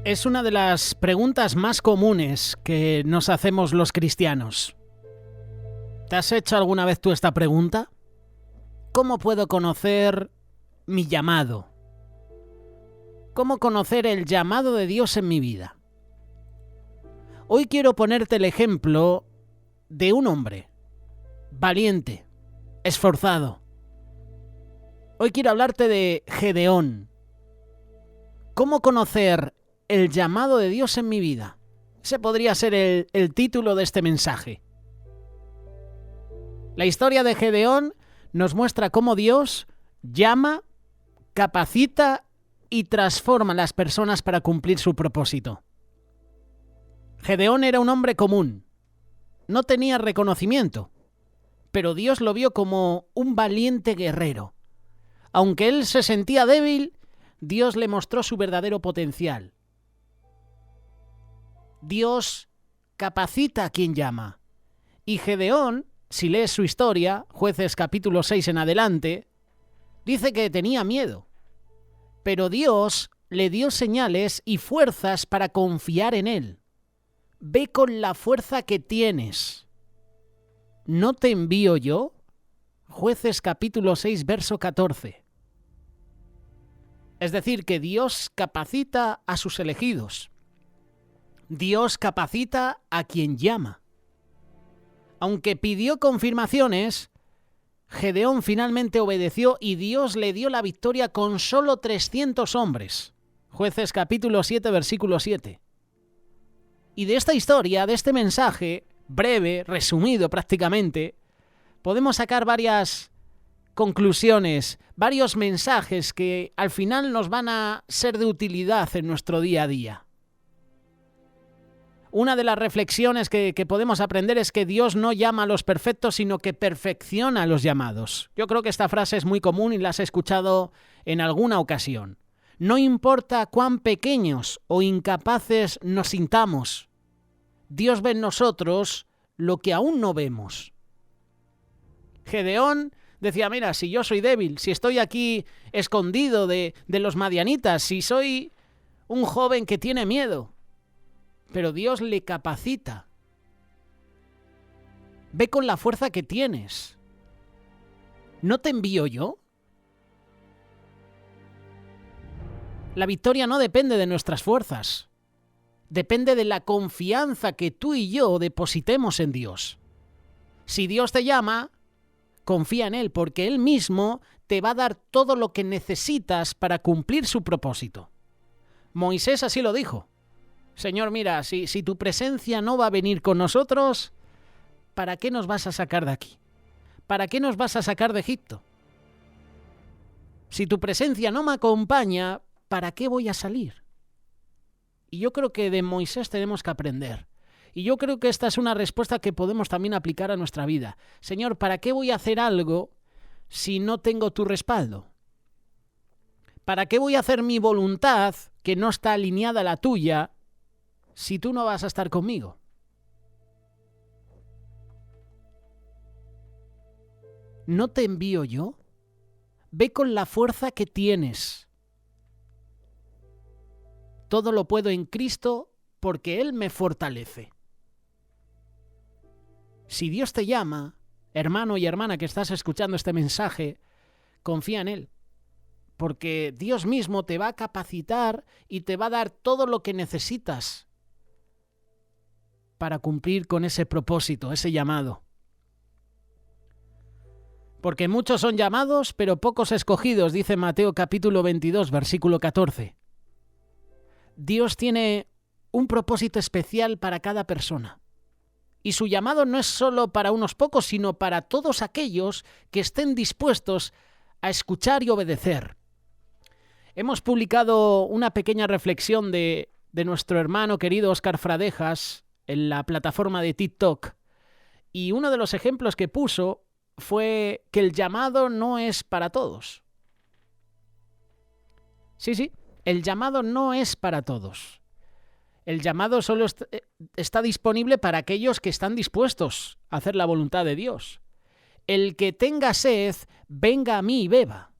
Es una de las preguntas más comunes que nos hacemos los cristianos. ¿Te has hecho alguna vez tú esta pregunta? ¿Cómo puedo conocer mi llamado? ¿Cómo conocer el llamado de Dios en mi vida? Hoy quiero ponerte el ejemplo de un hombre valiente, esforzado. Hoy quiero hablarte de Gedeón. ¿Cómo conocer el llamado de Dios en mi vida? Ese podría ser el título de este mensaje. La historia de Gedeón nos muestra cómo Dios llama, capacita y transforma a las personas para cumplir su propósito. Gedeón era un hombre común. No tenía reconocimiento, pero Dios lo vio como un valiente guerrero. Aunque él se sentía débil, Dios le mostró su verdadero potencial. Dios capacita a quien llama. Y Gedeón, si lees su historia, Jueces capítulo 6 en adelante, dice que tenía miedo. Pero Dios le dio señales y fuerzas para confiar en él. Ve con la fuerza que tienes. ¿No te envío yo? Jueces capítulo 6, verso 14. Es decir, que Dios capacita a sus elegidos. Dios capacita a quien llama. Aunque pidió confirmaciones, Gedeón finalmente obedeció y Dios le dio la victoria con solo 300 hombres. Jueces capítulo 7, versículo 7. Y de esta historia, de este mensaje, breve, resumido prácticamente, podemos sacar varias conclusiones, varios mensajes que al final nos van a ser de utilidad en nuestro día a día. Una de las reflexiones que podemos aprender es que Dios no llama a los perfectos, sino que perfecciona a los llamados. Yo creo que esta frase es muy común y la has escuchado en alguna ocasión. No importa cuán pequeños o incapaces nos sintamos, Dios ve en nosotros lo que aún no vemos. Gedeón decía, mira, si yo soy débil, si estoy aquí escondido de los madianitas, si soy un joven que tiene miedo, pero Dios le capacita. Ve con la fuerza que tienes. ¿No te envío yo? La victoria no depende de nuestras fuerzas. Depende de la confianza que tú y yo depositemos en Dios. Si Dios te llama, confía en Él, porque Él mismo te va a dar todo lo que necesitas para cumplir su propósito. Moisés así lo dijo. Señor, mira, si tu presencia no va a venir con nosotros, ¿para qué nos vas a sacar de aquí? ¿Para qué nos vas a sacar de Egipto? Si tu presencia no me acompaña, ¿para qué voy a salir? Y yo creo que de Moisés tenemos que aprender. Y yo creo que esta es una respuesta que podemos también aplicar a nuestra vida. Señor, ¿para qué voy a hacer algo si no tengo tu respaldo? ¿Para qué voy a hacer mi voluntad que no está alineada a la tuya si tú no vas a estar conmigo? ¿No te envío yo? Ve con la fuerza que tienes. Todo lo puedo en Cristo porque Él me fortalece. Si Dios te llama, hermano y hermana que estás escuchando este mensaje, confía en Él. Porque Dios mismo te va a capacitar y te va a dar todo lo que necesitas para cumplir con ese propósito, ese llamado. Porque muchos son llamados, pero pocos escogidos, dice Mateo capítulo 22, versículo 14. Dios tiene un propósito especial para cada persona. Y su llamado no es solo para unos pocos, sino para todos aquellos que estén dispuestos a escuchar y obedecer. Hemos publicado una pequeña reflexión de nuestro hermano querido Óscar Fradejas en la plataforma de TikTok. Y uno de los ejemplos que puso fue que el llamado no es para todos. Sí, el llamado no es para todos. El llamado solo está disponible para aquellos que están dispuestos a hacer la voluntad de Dios. El que tenga sed, venga a mí y beba.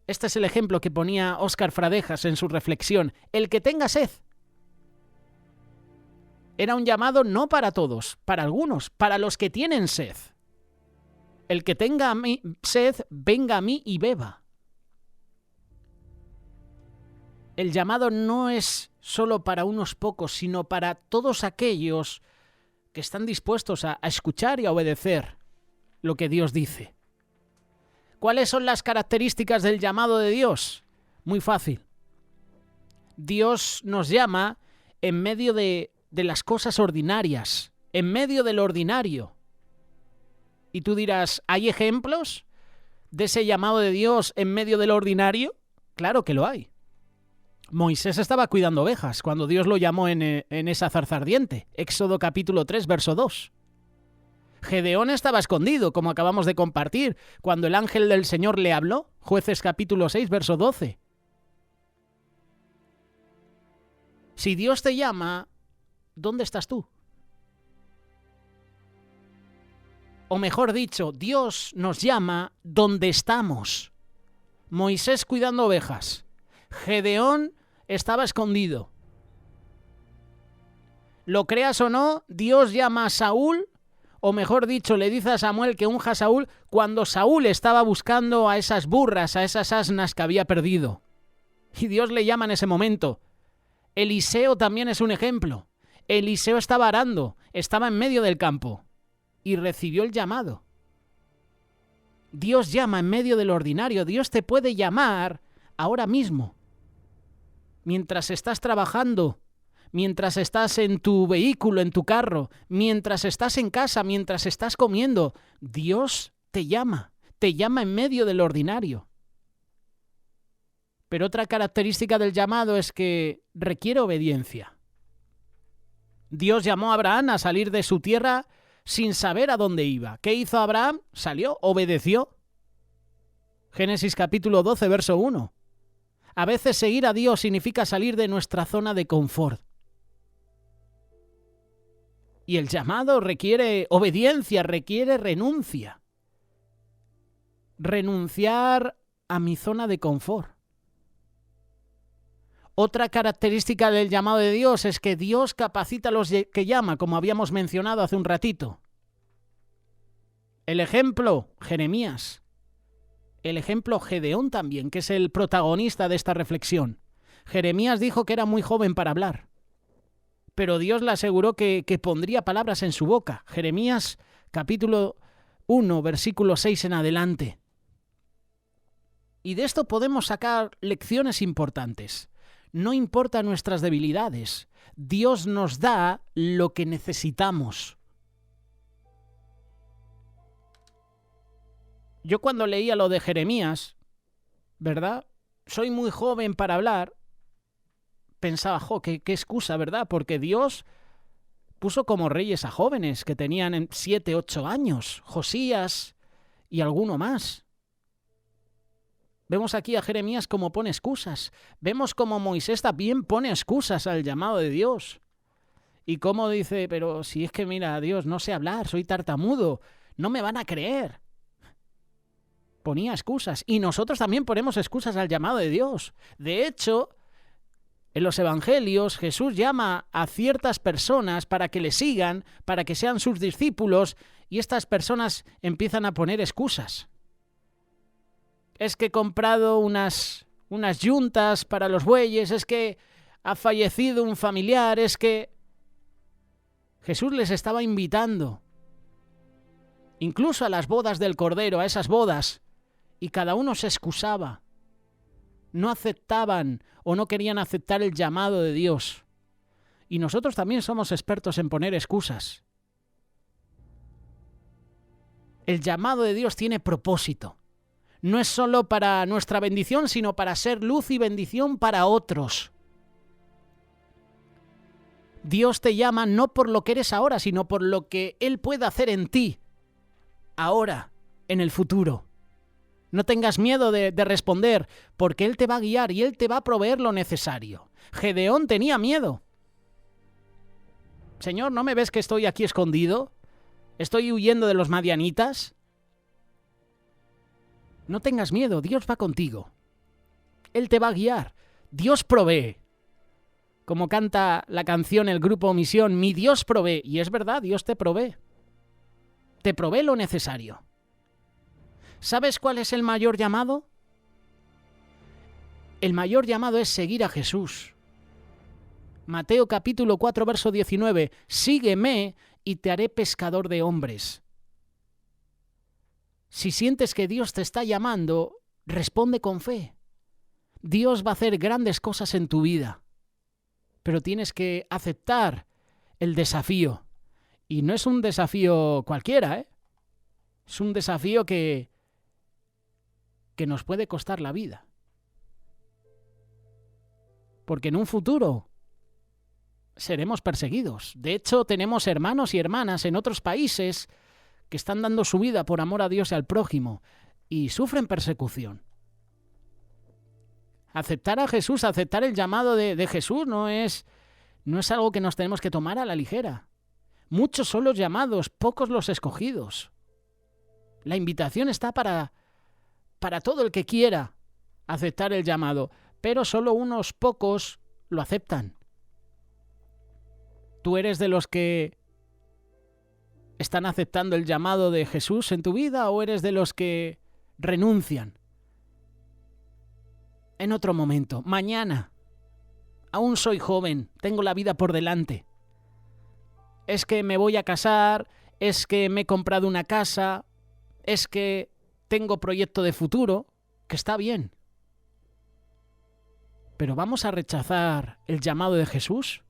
Este es el ejemplo que ponía Óscar Fradejas en su reflexión. El que tenga sed, Era un llamado no para todos, para algunos, para los que tienen sed. El que tenga sed, venga a mí y beba. El llamado no es solo para unos pocos, sino para todos aquellos que están dispuestos a escuchar y a obedecer lo que Dios dice. ¿Cuáles son las características del llamado de Dios? Muy fácil. Dios nos llama en medio de las cosas ordinarias, en medio del ordinario. Y tú dirás, ¿hay ejemplos de ese llamado de Dios en medio del ordinario? Claro que lo hay. Moisés estaba cuidando ovejas cuando Dios lo llamó en esa zarza ardiente. Éxodo capítulo 3, verso 2. Gedeón estaba escondido, como acabamos de compartir, cuando el ángel del Señor le habló. Jueces capítulo 6, verso 12. Si Dios te llama, ¿dónde estás tú? O mejor dicho, Dios nos llama donde estamos. Moisés cuidando ovejas. Gedeón estaba escondido. Lo creas o no, Dios llama a Saúl, o mejor dicho, le dice a Samuel que unja a Saúl cuando Saúl estaba buscando a esas burras, a esas asnas que había perdido. Y Dios le llama en ese momento. Eliseo también es un ejemplo. Eliseo estaba arando, estaba en medio del campo y recibió el llamado. Dios llama en medio del ordinario. Dios te puede llamar ahora mismo. Mientras estás trabajando, mientras estás en tu vehículo, en tu carro, mientras estás en casa, mientras estás comiendo, Dios te llama en medio del ordinario. Pero otra característica del llamado es que requiere obediencia. Dios llamó a Abraham a salir de su tierra sin saber a dónde iba. ¿Qué hizo Abraham? Salió, obedeció. Génesis capítulo 12, verso 1. A veces seguir a Dios significa salir de nuestra zona de confort. Y el llamado requiere obediencia, requiere renuncia. Renunciar a mi zona de confort. Otra característica del llamado de Dios es que Dios capacita a los que llama, como habíamos mencionado hace un ratito. El ejemplo, Jeremías. El ejemplo, Gedeón también, que es el protagonista de esta reflexión. Jeremías dijo que era muy joven para hablar, pero Dios le aseguró que pondría palabras en su boca. Jeremías capítulo 1, versículo 6 en adelante. Y de esto podemos sacar lecciones importantes. No importa nuestras debilidades, Dios nos da lo que necesitamos. Yo cuando leía lo de Jeremías, ¿verdad? Soy muy joven para hablar. Pensaba, qué excusa, ¿verdad? Porque Dios puso como reyes a jóvenes que tenían 7, 8 años, Josías y alguno más. Vemos aquí a Jeremías como pone excusas. Vemos como Moisés también pone excusas al llamado de Dios. Y cómo dice, pero si es que mira, Dios, no sé hablar, soy tartamudo, no me van a creer. Ponía excusas. Y nosotros también ponemos excusas al llamado de Dios. De hecho, en los evangelios Jesús llama a ciertas personas para que le sigan, para que sean sus discípulos, y estas personas empiezan a poner excusas. Es que he comprado unas yuntas para los bueyes, es que ha fallecido un familiar, es que... Jesús les estaba invitando, incluso a las bodas del Cordero, a esas bodas, y cada uno se excusaba. No aceptaban o no querían aceptar el llamado de Dios. Y nosotros también somos expertos en poner excusas. El llamado de Dios tiene propósito. No es solo para nuestra bendición, sino para ser luz y bendición para otros. Dios te llama no por lo que eres ahora, sino por lo que Él puede hacer en ti, ahora, en el futuro. No tengas miedo de responder, porque Él te va a guiar y Él te va a proveer lo necesario. Gedeón tenía miedo. Señor, ¿no me ves que estoy aquí escondido? ¿Estoy huyendo de los madianitas? No tengas miedo, Dios va contigo. Él te va a guiar. Dios provee. Como canta la canción el grupo Misión, mi Dios provee. Y es verdad, Dios te provee. Te provee lo necesario. ¿Sabes cuál es el mayor llamado? El mayor llamado es seguir a Jesús. Mateo capítulo 4, verso 19. Sígueme y te haré pescador de hombres. Si sientes que Dios te está llamando, responde con fe. Dios va a hacer grandes cosas en tu vida. Pero tienes que aceptar el desafío. Y no es un desafío cualquiera, ¿eh? Es un desafío que nos puede costar la vida. Porque en un futuro seremos perseguidos. De hecho, tenemos hermanos y hermanas en otros países que están dando su vida por amor a Dios y al prójimo y sufren persecución. Aceptar a Jesús, aceptar el llamado de Jesús no es algo que nos tenemos que tomar a la ligera. Muchos son los llamados, pocos los escogidos. La invitación está para todo el que quiera aceptar el llamado, pero solo unos pocos lo aceptan. ¿Tú eres de los que están aceptando el llamado de Jesús en tu vida o eres de los que renuncian? En otro momento, mañana. Aún soy joven, tengo la vida por delante. Es que me voy a casar, es que me he comprado una casa, es que tengo proyecto de futuro, que está bien. ¿Pero vamos a rechazar el llamado de Jesús?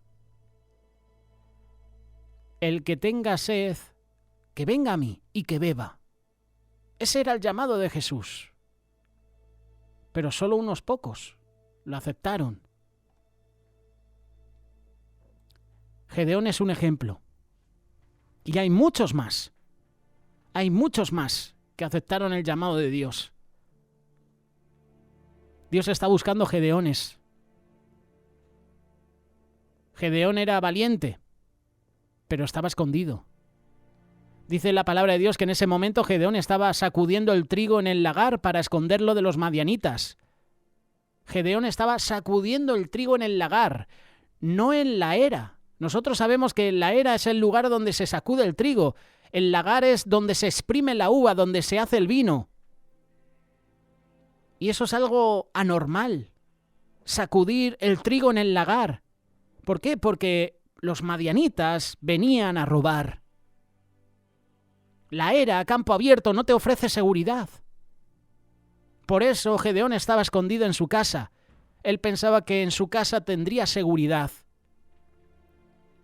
El que tenga sed, que venga a mí y que beba. Ese era el llamado de Jesús. Pero solo unos pocos lo aceptaron. Gedeón es un ejemplo. Y hay muchos más. Hay muchos más que aceptaron el llamado de Dios. Dios está buscando Gedeones. Gedeón era valiente, pero estaba escondido. Dice la palabra de Dios que en ese momento Gedeón estaba sacudiendo el trigo en el lagar para esconderlo de los madianitas. Gedeón estaba sacudiendo el trigo en el lagar, no en la era. Nosotros sabemos que la era es el lugar donde se sacude el trigo. El lagar es donde se exprime la uva, donde se hace el vino. Y eso es algo anormal. Sacudir el trigo en el lagar. ¿Por qué? Porque los madianitas venían a robar. La era a campo abierto no te ofrece seguridad. Por eso Gedeón estaba escondido en su casa. Él pensaba que en su casa tendría seguridad.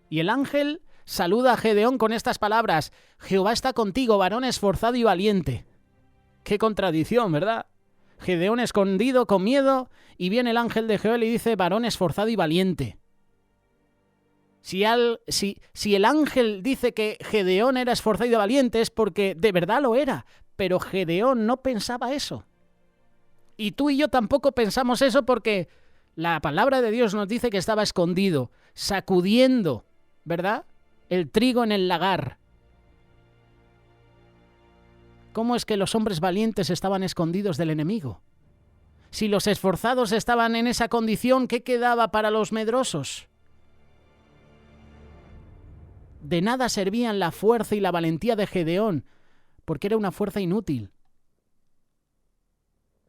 Y el ángel saluda a Gedeón con estas palabras: Jehová está contigo, varón esforzado y valiente. Qué contradicción, ¿verdad? Gedeón escondido con miedo y viene el ángel de Jehová y le dice: varón esforzado y valiente. Si el ángel dice que Gedeón era esforzado y valiente es porque de verdad lo era, pero Gedeón no pensaba eso. Y tú y yo tampoco pensamos eso porque la palabra de Dios nos dice que estaba escondido, sacudiendo, ¿verdad?, el trigo en el lagar. ¿Cómo es que los hombres valientes estaban escondidos del enemigo? Si los esforzados estaban en esa condición, ¿qué quedaba para los medrosos? De nada servían la fuerza y la valentía de Gedeón, porque era una fuerza inútil.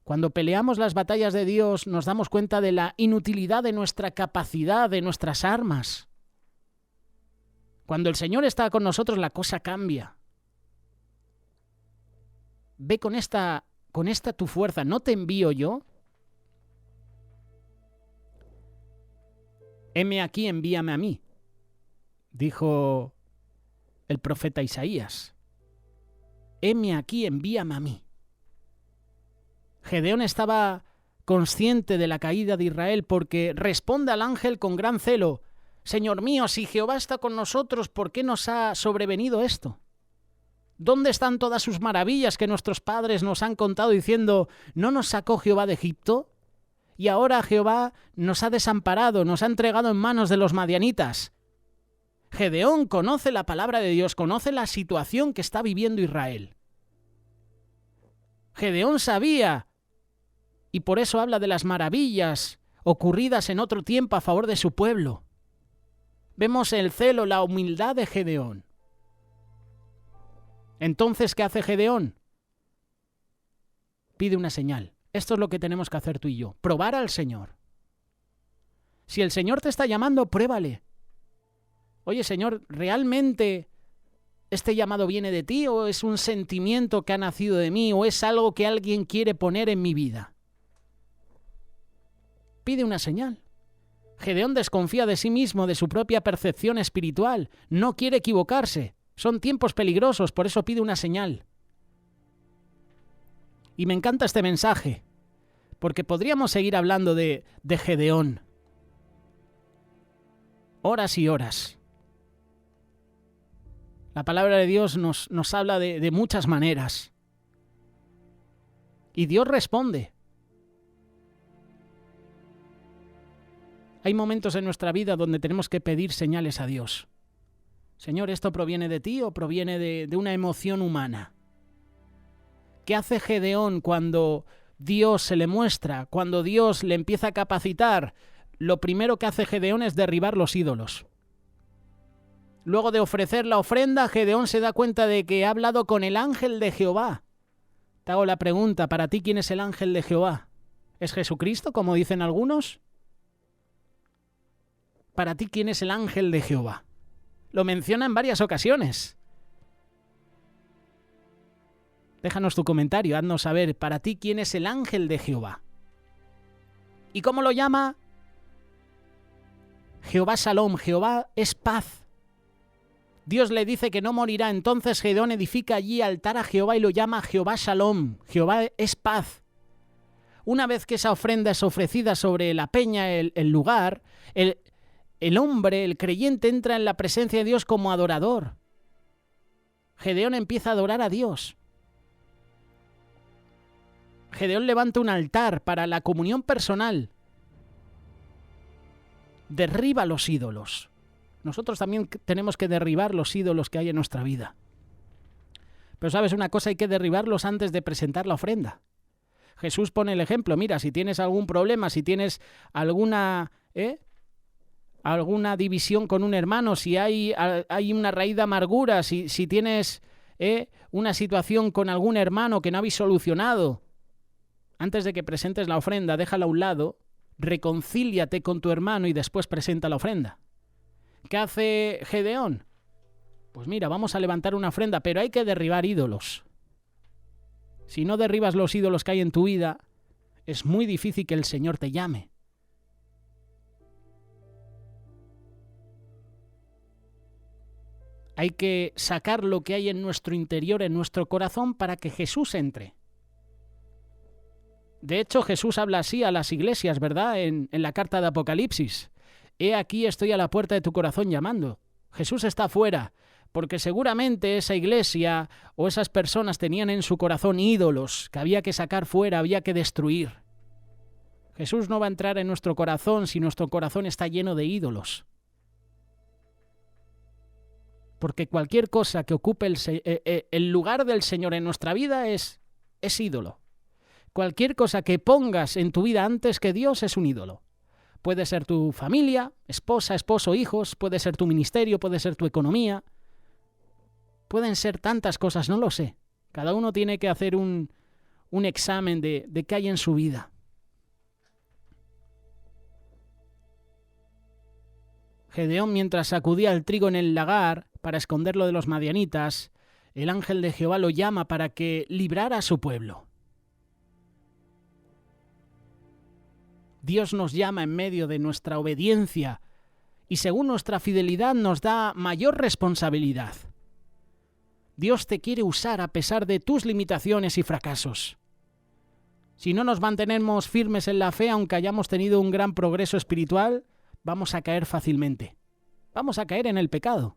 Cuando peleamos las batallas de Dios, nos damos cuenta de la inutilidad de nuestra capacidad, de nuestras armas. Cuando el Señor está con nosotros, la cosa cambia. Ve con esta tu fuerza, ¿no te envío yo? Heme aquí, envíame a mí, dijo el profeta Isaías. Heme aquí, envíame a mí. Gedeón estaba consciente de la caída de Israel porque responde al ángel con gran celo: Señor mío, si Jehová está con nosotros, ¿por qué nos ha sobrevenido esto? ¿Dónde están todas sus maravillas que nuestros padres nos han contado diciendo: ¿no nos sacó Jehová de Egipto? Y ahora Jehová nos ha desamparado, nos ha entregado en manos de los madianitas. Gedeón conoce la palabra de Dios, conoce la situación que está viviendo Israel. Gedeón sabía, y por eso habla de las maravillas ocurridas en otro tiempo a favor de su pueblo. Vemos el celo, la humildad de Gedeón. Entonces, ¿qué hace Gedeón? Pide una señal. Esto es lo que tenemos que hacer tú y yo, probar al Señor. Si el Señor te está llamando, pruébale. Oye, Señor, ¿realmente este llamado viene de ti o es un sentimiento que ha nacido de mí o es algo que alguien quiere poner en mi vida? Pide una señal. Gedeón desconfía de sí mismo, de su propia percepción espiritual. No quiere equivocarse. Son tiempos peligrosos, por eso pide una señal. Y me encanta este mensaje, porque podríamos seguir hablando de Gedeón. Horas y horas. La palabra de Dios nos habla de muchas maneras. Y Dios responde. Hay momentos en nuestra vida donde tenemos que pedir señales a Dios. Señor, ¿esto proviene de ti o proviene de una emoción humana? ¿Qué hace Gedeón cuando Dios se le muestra, cuando Dios le empieza a capacitar? Lo primero que hace Gedeón es derribar los ídolos. Luego de ofrecer la ofrenda, Gedeón se da cuenta de que ha hablado con el ángel de Jehová. Te hago la pregunta, ¿para ti quién es el ángel de Jehová? ¿Es Jesucristo, como dicen algunos? ¿Para ti quién es el ángel de Jehová? Lo menciona en varias ocasiones. Déjanos tu comentario, haznos saber, ¿para ti quién es el ángel de Jehová? ¿Y cómo lo llama? Jehová Shalom, Jehová es paz. Dios le dice que no morirá, entonces Gedeón edifica allí altar a Jehová y lo llama Jehová Shalom, Jehová es paz. Una vez que esa ofrenda es ofrecida sobre la peña, el lugar, el hombre, el creyente, entra en la presencia de Dios como adorador. Gedeón empieza a adorar a Dios. Gedeón levanta un altar para la comunión personal. Derriba los ídolos. Nosotros también tenemos que derribar los ídolos que hay en nuestra vida. Pero sabes una cosa, hay que derribarlos antes de presentar la ofrenda. Jesús pone el ejemplo. Mira, si tienes algún problema, si tienes alguna división con un hermano, si hay una raíz de amargura, si tienes una situación con algún hermano que no habéis solucionado, antes de que presentes la ofrenda, déjala a un lado, reconcíliate con tu hermano y después presenta la ofrenda. ¿Qué hace Gedeón? Pues mira, vamos a levantar una ofrenda, pero hay que derribar ídolos. Si no derribas los ídolos que hay en tu vida, es muy difícil que el Señor te llame. Hay que sacar lo que hay en nuestro interior, en nuestro corazón, para que Jesús entre. De hecho, Jesús habla así a las iglesias, ¿verdad? En la carta de Apocalipsis. He aquí estoy a la puerta de tu corazón llamando. Jesús está afuera, porque seguramente esa iglesia o esas personas tenían en su corazón ídolos que había que sacar fuera, había que destruir. Jesús no va a entrar en nuestro corazón si nuestro corazón está lleno de ídolos. Porque cualquier cosa que ocupe el lugar del Señor en nuestra vida es ídolo. Cualquier cosa que pongas en tu vida antes que Dios es un ídolo. Puede ser tu familia, esposa, esposo, hijos, puede ser tu ministerio, puede ser tu economía. Pueden ser tantas cosas, no lo sé. Cada uno tiene que hacer un examen de qué hay en su vida. Gedeón, mientras sacudía el trigo en el lagar para esconderlo de los madianitas, el ángel de Jehová lo llama para que librara a su pueblo. Dios nos llama en medio de nuestra obediencia y según nuestra fidelidad nos da mayor responsabilidad. Dios te quiere usar a pesar de tus limitaciones y fracasos. Si no nos mantenemos firmes en la fe, aunque hayamos tenido un gran progreso espiritual, vamos a caer fácilmente. Vamos a caer en el pecado.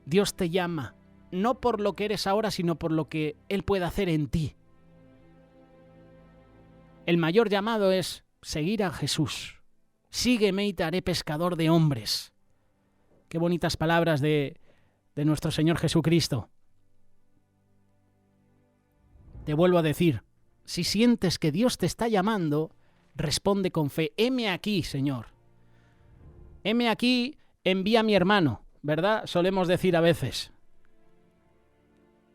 Dios te llama, no por lo que eres ahora, sino por lo que Él puede hacer en ti. El mayor llamado es seguir a Jesús. Sígueme y te haré pescador de hombres. Qué bonitas palabras de nuestro Señor Jesucristo. Te vuelvo a decir, si sientes que Dios te está llamando, responde con fe. Heme aquí, Señor. Heme aquí, envía a mi hermano, ¿verdad? Solemos decir a veces.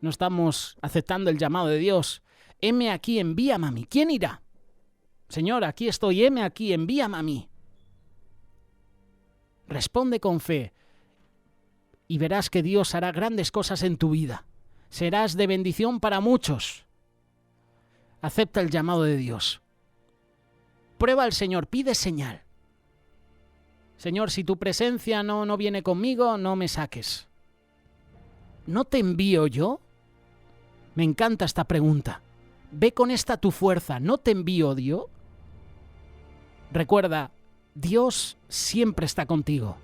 No estamos aceptando el llamado de Dios. Heme aquí, envíame a mí. ¿Quién irá? Señor, aquí estoy, heme aquí, envíame a mí. Responde con fe y verás que Dios hará grandes cosas en tu vida. Serás de bendición para muchos. Acepta el llamado de Dios. Prueba al Señor, pide señal. Señor, si tu presencia no viene conmigo, no me saques. ¿No te envío yo? Me encanta esta pregunta. Ve con esta tu fuerza, ¿no te envío yo? Recuerda, Dios siempre está contigo.